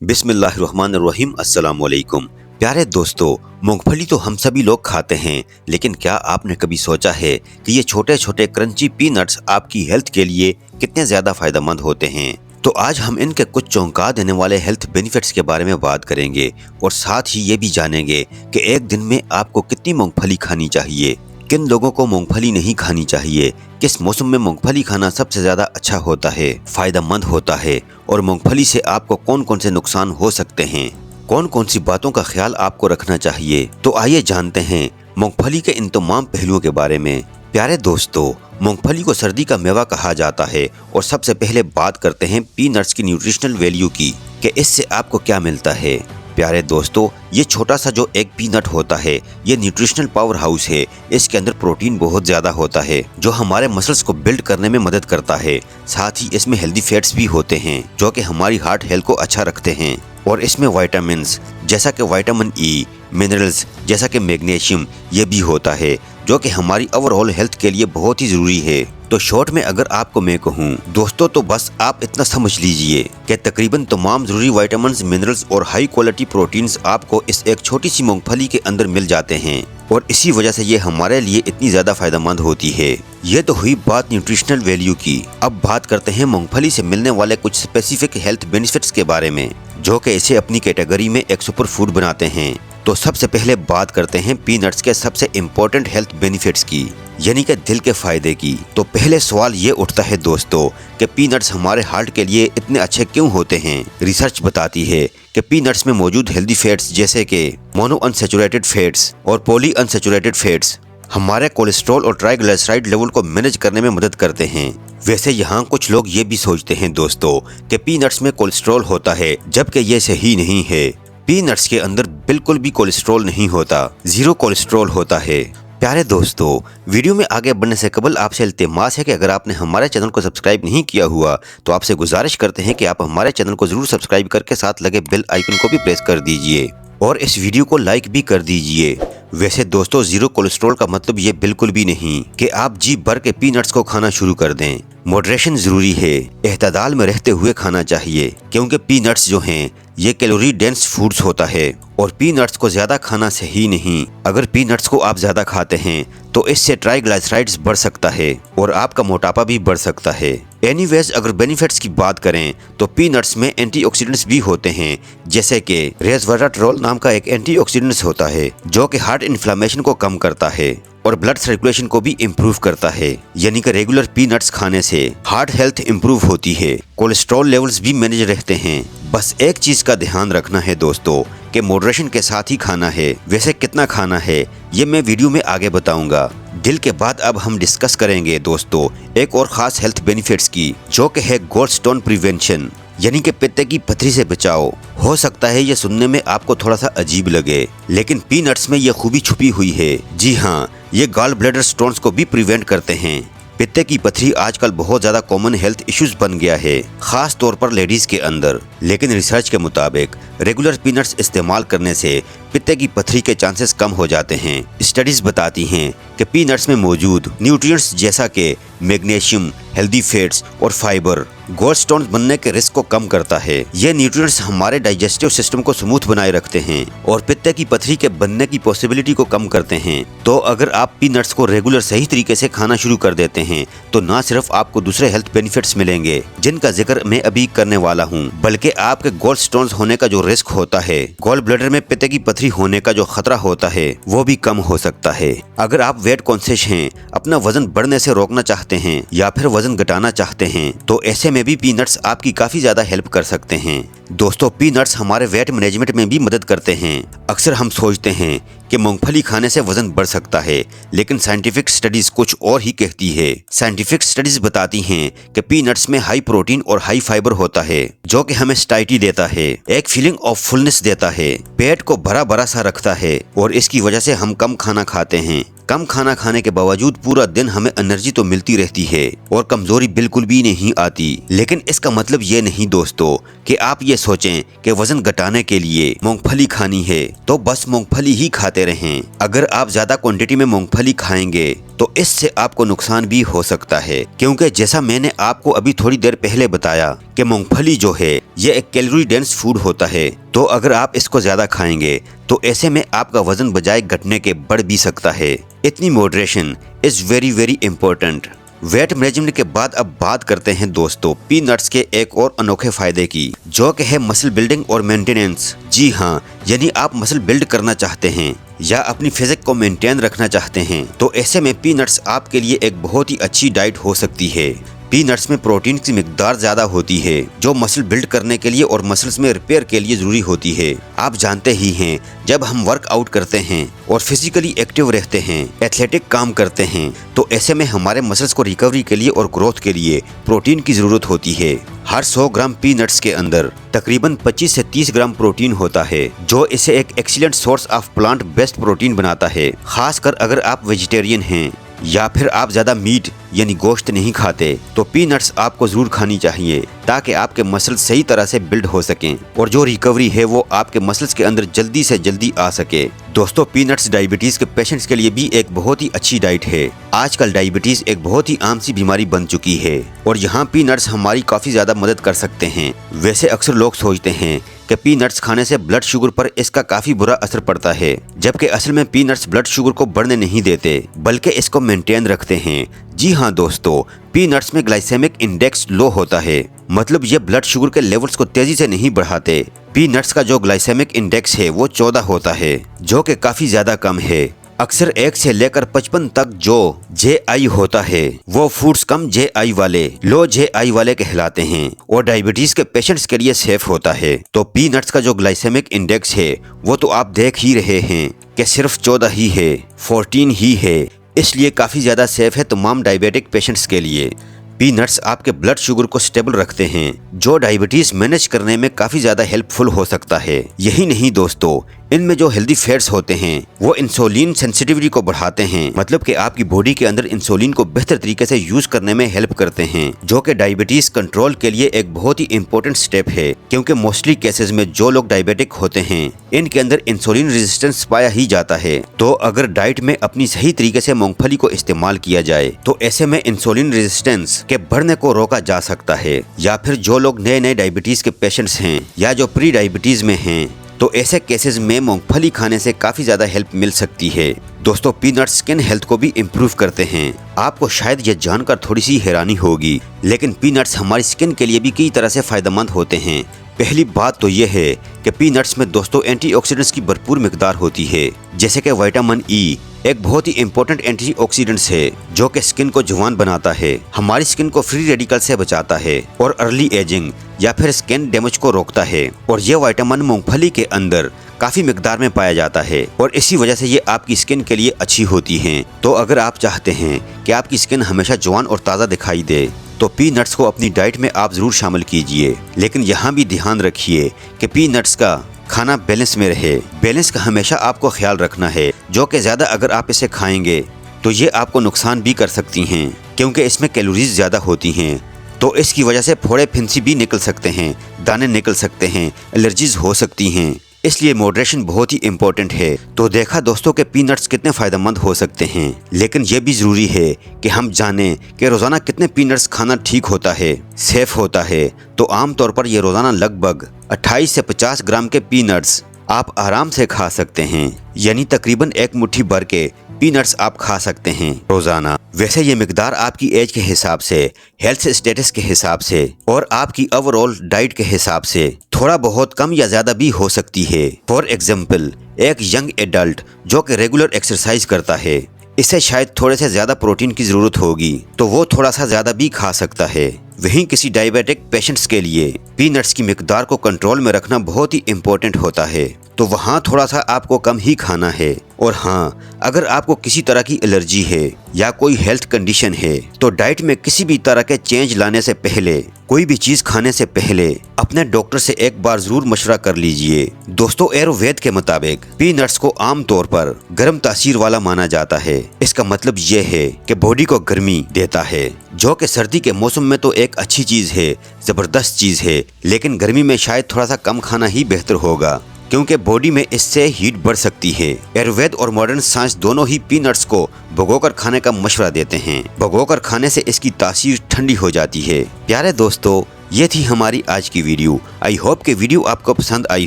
बिस्मिल्लाहिर्रहमानिर्रहीम। अस्सलाम वालेकुम। प्यारे दोस्तों, मूंगफली तो हम सभी लोग खाते हैं, लेकिन क्या आपने कभी सोचा है कि ये छोटे छोटे क्रंची पीनट्स आपकी हेल्थ के लिए कितने ज़्यादा फायदेमंद होते हैं। तो आज हम इनके कुछ चौंका देने वाले हेल्थ बेनिफिट्स के बारे में बात करेंगे और साथ ही ये भी जानेंगे कि एक दिन में आपको कितनी मूंगफली खानी चाहिए, किन लोगों को मूंगफली नहीं खानी चाहिए, किस मौसम में मूंगफली खाना सबसे ज्यादा अच्छा होता है, फायदेमंद होता है और मूंगफली से आपको कौन कौन से नुकसान हो सकते हैं, कौन कौन सी बातों का ख्याल आपको रखना चाहिए। तो आइए जानते हैं मूंगफली के इन तमाम पहलुओं के बारे में। प्यारे दोस्तों, मूंगफली को सर्दी का मेवा कहा जाता है और सबसे पहले बात करते हैं पीनट्स की न्यूट्रिशनल वैल्यू की कि इससे आपको क्या मिलता है। प्यारे दोस्तों, ये छोटा सा जो एक पीनट होता है ये न्यूट्रिशनल पावर हाउस है। इसके अंदर प्रोटीन बहुत ज़्यादा होता है जो हमारे मसल्स को बिल्ड करने में मदद करता है। साथ ही इसमें हेल्दी फैट्स भी होते हैं जो कि हमारी हार्ट हेल्थ को अच्छा रखते हैं। और इसमें विटामिन्स जैसा कि विटामिन ई, मिनरल्स जैसा कि मैग्नीशियम ये भी होता है जो कि हमारी ओवरऑल हेल्थ के लिए बहुत ही ज़रूरी है। तो शॉर्ट में अगर आपको मैं कहूँ दोस्तों, तो बस आप इतना समझ लीजिए कि तकरीबन तमाम जरूरी विटामिन्स, मिनरल्स और हाई क्वालिटी प्रोटीन्स आपको इस एक छोटी सी मूंगफली के अंदर मिल जाते हैं और इसी वजह से ये हमारे लिए इतनी ज़्यादा फायदेमंद होती है। ये तो हुई बात न्यूट्रिशनल वैल्यू की। अब बात करते हैं मूंगफली से मिलने वाले कुछ स्पेसिफिक हेल्थ बेनिफिट्स के बारे में जो कि इसे अपनी कैटेगरी में एक सुपर फूड बनाते हैं। तो सबसे पहले बात करते हैं पीनट्स के सबसे इम्पोर्टेंट हेल्थ बेनिफिट्स की, यानी कि दिल के फायदे की। तो पहले सवाल ये उठता है दोस्तों कि पीनट्स हमारे हार्ट के लिए इतने अच्छे क्यों होते हैं। रिसर्च बताती है कि पीनट्स में मौजूद हेल्दी फैट्स जैसे कि मोनो अनसैचुरेटेड फैट्स और पॉली अनसैचुरेटेड फैट्स हमारे कोलेस्ट्रॉल और ट्राइग्लिसराइड लेवल को मैनेज करने में मदद करते हैं। वैसे यहाँ कुछ लोग ये भी सोचते हैं दोस्तों कि पीनट्स में कोलेस्ट्रॉल होता है, जबकि ये सही नहीं है। पीनट्स के अंदर बिल्कुल भी कोलेस्ट्रॉल नहीं होता, जीरो कोलेस्ट्रॉल होता है। प्यारे दोस्तों, वीडियो में आगे बढ़ने से कबल आपसे इल्तिमास है कि अगर आपने हमारे चैनल को सब्सक्राइब नहीं किया हुआ तो आपसे गुजारिश करते हैं कि आप हमारे चैनल को जरूर सब्सक्राइब करके साथ लगे बेल आइकन को भी प्रेस कर दीजिए और इस वीडियो को लाइक भी कर दीजिए। वैसे दोस्तों, जीरो कोलेस्ट्रॉल का मतलब ये बिल्कुल भी नहीं कि आप जी भर के पीनट्स को खाना शुरू कर दें। मॉडरेशन जरूरी है, एहतदाल में रहते हुए खाना चाहिए, क्योंकि पीनट्स जो हैं ये कैलोरी डेंस फूड्स होता है और पीनट्स को ज्यादा खाना सही नहीं। अगर पीनट्स को आप ज्यादा खाते हैं तो इससे ट्राइग्लिसराइड्स बढ़ सकता है और आपका मोटापा भी बढ़ सकता है। एनीवेज, अगर बेनिफिट्स की बात करें तो पीनट्स में एंटीऑक्सीडेंट्स भी होते हैं, जैसे कि रेसवेराट्रोल नाम का एक एंटीऑक्सीडेंट्स होता है जो कि हार्ट इन्फ्लेमेशन को कम करता है और ब्लड सर्कुलेशन को भी इम्प्रूव करता है। यानी कि रेगुलर पीनट्स खाने से हार्ट हेल्थ इम्प्रूव होती है, कोलेस्ट्रॉल लेवल्स भी मैनेज रहते हैं। बस एक चीज का ध्यान रखना है दोस्तों कि मॉडरेशन के साथ ही खाना है। वैसे कितना खाना है ये मैं वीडियो में आगे बताऊंगा। दिल के बाद अब हम डिस्कस करेंगे दोस्तों एक और खास हेल्थ बेनिफिट्स की जो कि है गॉल स्टोन प्रिवेंशन, यानी कि पित्ते की पथरी से बचाओ। हो सकता है ये सुनने में आपको थोड़ा सा अजीब लगे, लेकिन पीनट्स में ये खूबी छुपी हुई है। जी हाँ, ये गॉल ब्लैडर स्टोन्स को भी प्रिवेंट करते हैं। पित्ते की पथरी आजकल बहुत ज्यादा कॉमन हेल्थ इश्यूज बन गया है, खास तौर पर लेडीज के अंदर। लेकिन रिसर्च के मुताबिक रेगुलर पीनट्स इस्तेमाल करने से पित्ते की पथरी के चांसेस कम हो जाते हैं। स्टडीज बताती हैं कि पीनट्स में मौजूद न्यूट्रिएंट्स जैसा कि मैग्नीशियम, हेल्दी फैट्स और फाइबर गॉल स्टोन्स बनने के रिस्क को कम करता है। ये न्यूट्रिएंट्स हमारे डाइजेस्टिव सिस्टम को स्मूथ बनाए रखते हैं और पित्ते की पथरी के बनने की पॉसिबिलिटी को कम करते हैं। तो अगर आप पीनट्स को रेगुलर सही तरीके से खाना शुरू कर देते हैं तो न सिर्फ आपको दूसरे हेल्थ बेनिफिट्स मिलेंगे जिनका जिक्र मैं अभी करने वाला हूँ, बल्कि आपके गॉल स्टोन्स होने का जो रिस्क होता है, गॉल ब्लैडर में पित्ते की पथरी होने का जो खतरा होता है, वो भी कम हो सकता है। अगर आप वेट कॉन्शियस हैं, अपना वजन बढ़ने से रोकना चाहते हैं या फिर वजन घटाना चाहते हैं, तो ऐसे में भी पीनट्स आपकी काफी ज्यादा हेल्प कर सकते हैं। दोस्तों, पीनट्स हमारे वेट मैनेजमेंट में भी मदद करते हैं। अक्सर हम सोचते हैं कि मूंगफली खाने से वजन बढ़ सकता है, लेकिन साइंटिफिक स्टडीज कुछ और ही कहती है। साइंटिफिक स्टडीज बताती हैं कि पीनट्स में हाई प्रोटीन और हाई फाइबर होता है जो कि हमें स्टाइटी देता है, एक फीलिंग ऑफ फुलनेस देता है, पेट को भरा भरा सा रखता है और इसकी वजह से हम कम खाना खाते हैं। कम खाना खाने के बावजूद पूरा दिन हमें एनर्जी तो मिलती रहती है और कमजोरी बिल्कुल भी नहीं आती। लेकिन इसका मतलब ये नहीं दोस्तों कि आप ये सोचें कि वजन घटाने के लिए मूंगफली खानी है तो बस मूंगफली ही खाते रहें। अगर आप ज्यादा क्वांटिटी में मूंगफली खाएंगे तो इससे आपको नुकसान भी हो सकता है, क्योंकि जैसा मैंने आपको अभी थोड़ी देर पहले बताया कि मूंगफली जो है ये एक कैलोरी डेंस फूड होता है। तो अगर आप इसको ज्यादा खाएंगे तो ऐसे में आपका वजन बजाय घटने के बढ़ भी सकता है। इतनी moderation is very very important. Weight management के बाद अब बात करते हैं दोस्तों पीनट्स के एक और अनोखे फायदे की, जो कि है मसल बिल्डिंग और मेंटेनेंस। जी हाँ, यानी आप मसल बिल्ड करना चाहते हैं या अपनी फिजिक को मेंटेन रखना चाहते हैं तो ऐसे में पीनट्स आपके लिए एक बहुत ही अच्छी डाइट हो सकती है। पीनट्स में प्रोटीन की मिकदार ज्यादा होती है जो मसल बिल्ड करने के लिए और मसल्स में रिपेयर के लिए जरूरी होती है। आप जानते ही हैं जब हम वर्कआउट करते हैं और फिजिकली एक्टिव रहते हैं, एथलेटिक काम करते हैं तो ऐसे में हमारे मसल्स को रिकवरी के लिए और ग्रोथ के लिए प्रोटीन की जरूरत होती है। हर 100 ग्राम पीनट्स के अंदर तकरीबन 25 से 30 ग्राम प्रोटीन होता है, जो इसे एक excellent source of plant based protein बनाता है। खासकर अगर आप वेजिटेरियन हैं या फिर आप ज्यादा मीट यानी गोश्त नहीं खाते तो पीनट्स आपको जरूर खानी चाहिए ताकि आपके मसल्स सही तरह से बिल्ड हो सकें और जो रिकवरी है वो आपके मसल्स के अंदर जल्दी से जल्दी आ सके। दोस्तों पीनट्स डायबिटीज के पेशेंट्स के लिए भी एक बहुत ही अच्छी डाइट है। आजकल डायबिटीज एक बहुत ही आम सी बीमारी बन चुकी है और यहाँ पीनट्स हमारी काफी ज्यादा मदद कर सकते हैं। वैसे अक्सर लोग सोचते हैं कि पीनट्स खाने से ब्लड शुगर पर इसका काफी बुरा असर पड़ता है, जबकि असल में पीनट्स ब्लड शुगर को बढ़ने नहीं देते बल्कि इसको मेंटेन रखते हैं। जी हाँ दोस्तों, पीनट्स में ग्लाइसेमिक इंडेक्स लो होता है, मतलब ये ब्लड शुगर के लेवल्स को तेजी से नहीं बढ़ाते। पीनट्स का जो ग्लाइसेमिक इंडेक्स है वो 14 होता है, जो कि काफी ज्यादा कम है। अक्सर 1 से लेकर 55 तक जो JI होता है वो फूड्स कम JI वाले, लो JI वाले कहलाते हैं और डायबिटीज के पेशेंट्स के लिए सेफ होता है। तो पीनट्स का जो ग्लाइसेमिक इंडेक्स है वो तो आप देख ही रहे हैं कि सिर्फ 14 ही है, 14 ही है, इसलिए काफी ज्यादा सेफ है तमाम डायबिटिक पेशेंट्स के लिए। पीनट्स आपके ब्लड शुगर को स्टेबल रखते हैं, जो डायबिटीज मैनेज करने में काफी ज्यादा हेल्पफुल हो सकता है। यही नहीं दोस्तों, इनमें जो हेल्दी फैट्स होते हैं वो इंसुलिन सेंसिटिविटी को बढ़ाते हैं, मतलब कि आपकी बॉडी के अंदर इंसुलिन को बेहतर तरीके से यूज करने में हेल्प करते हैं, जो कि डायबिटीज कंट्रोल के लिए एक बहुत ही इंपॉर्टेंट स्टेप है। क्योंकि मोस्टली केसेस में जो लोग डायबिटिक होते हैं इनके अंदर इंसुलिन रेजिस्टेंस पाया ही जाता है। तो अगर डाइट में अपनी सही तरीके से मूंगफली को इस्तेमाल किया जाए तो ऐसे में इंसुलिन रेजिस्टेंस के बढ़ने को रोका जा सकता है। या फिर जो लोग नए नए डायबिटीज के पेशेंट्स हैं या जो प्री डायबिटीज में हैं तो ऐसे केसेस में मूंगफली खाने से काफी ज्यादा हेल्प मिल सकती है। दोस्तों पीनट्स स्किन हेल्थ को भी इम्प्रूव करते हैं। आपको शायद ये जानकर थोड़ी सी हैरानी होगी, लेकिन पीनट्स हमारी स्किन के लिए भी कई तरह से फायदेमंद होते हैं। पहली बात तो यह है कि पीनट्स में दोस्तों एंटीऑक्सीडेंट्स की भरपूर मिकदार होती है, जैसे कि विटामिन ई एक बहुत ही इंपॉर्टेंट एंटीऑक्सीडेंट्स है जो कि स्किन को जवान बनाता है, हमारी स्किन को फ्री रेडिकल से बचाता है और अर्ली एजिंग या फिर स्किन डैमेज को रोकता है। और ये विटामिन मूंगफली के अंदर काफी मिकदार में पाया जाता है और इसी वजह से ये आपकी स्किन के लिए अच्छी होती हैं। तो अगर आप चाहते हैं कि आपकी स्किन हमेशा जवान और ताज़ा दिखाई दे तो पीनट्स को अपनी डाइट में आप जरूर शामिल कीजिए। लेकिन यहाँ भी ध्यान रखिए कि पीनट्स का खाना बैलेंस में रहे। बैलेंस का हमेशा आपको ख्याल रखना है, जो कि ज़्यादा अगर आप इसे खाएंगे तो ये आपको नुकसान भी कर सकती हैं, क्योंकि इसमें कैलोरीज ज़्यादा होती हैं। तो इसकी वजह से फोड़े फिंसी भी निकल सकते हैं, दाने निकल सकते हैं, एलर्जीज हो सकती हैं। इसलिए मॉडरेशन बहुत ही इम्पोर्टेंट है। तो देखा दोस्तों के पीनट्स कितने फायदेमंद हो सकते हैं, लेकिन यह भी जरूरी है कि हम जानें कि रोजाना कितने पीनट्स खाना ठीक होता है, सेफ होता है। तो आमतौर पर यह रोजाना लगभग 28 से 50 ग्राम के पीनट्स आप आराम से खा सकते हैं, यानी तकरीबन एक मुट्ठी भर के पीनट्स आप खा सकते हैं रोजाना। वैसे ये मिकदार आपकी एज के हिसाब से, हेल्थ स्टेटस के हिसाब से और आपकी ओवरऑल डाइट के हिसाब से थोड़ा बहुत कम या ज्यादा भी हो सकती है। फॉर एग्जाम्पल, एक यंग एडल्ट जो कि रेगुलर एक्सरसाइज करता है, इसे शायद थोड़े से ज्यादा प्रोटीन की जरूरत होगी तो वो थोड़ा सा ज्यादा भी खा सकता है। वहीं किसी डायबिटिक पेशेंट्स के लिए पीनट्स की मिकदार को कंट्रोल में रखना बहुत ही इम्पोर्टेंट होता है, तो वहाँ थोड़ा सा आपको कम ही खाना है। और हाँ, अगर आपको किसी तरह की एलर्जी है या कोई हेल्थ कंडीशन है तो डाइट में किसी भी तरह के चेंज लाने से पहले, कोई भी चीज खाने से पहले अपने डॉक्टर से एक बार जरूर मशवरा कर लीजिए। दोस्तों, आयुर्वेद के मुताबिक पीनट्स को आमतौर पर गर्म तासीर वाला माना जाता है। इसका मतलब ये है कि बॉडी को गर्मी देता है, जो कि सर्दी के मौसम में तो एक अच्छी चीज है, जबरदस्त चीज है, लेकिन गर्मी में शायद थोड़ा सा कम खाना ही बेहतर होगा, क्योंकि बॉडी में इससे हीट बढ़ सकती है। आयुर्वेद और मॉडर्न साइंस दोनों ही पीनट्स को भिगोकर खाने का मशवरा देते हैं। भिगोकर खाने से इसकी तासीर ठंडी हो जाती है। प्यारे दोस्तों, ये थी हमारी आज की वीडियो। आई होप कि वीडियो आपको पसंद आई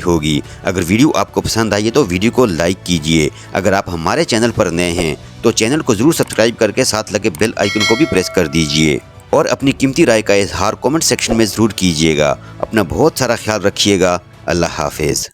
होगी। अगर वीडियो आपको पसंद आई है तो वीडियो को लाइक कीजिए। अगर आप हमारे चैनल पर नए हैं तो चैनल को जरूर सब्सक्राइब करके साथ लगे बेल आइकन को भी प्रेस कर दीजिए और अपनी कीमती राय का इजहार कमेंट सेक्शन में जरूर कीजिएगा। अपना बहुत सारा ख्याल रखिएगा। अल्लाह हाफिज।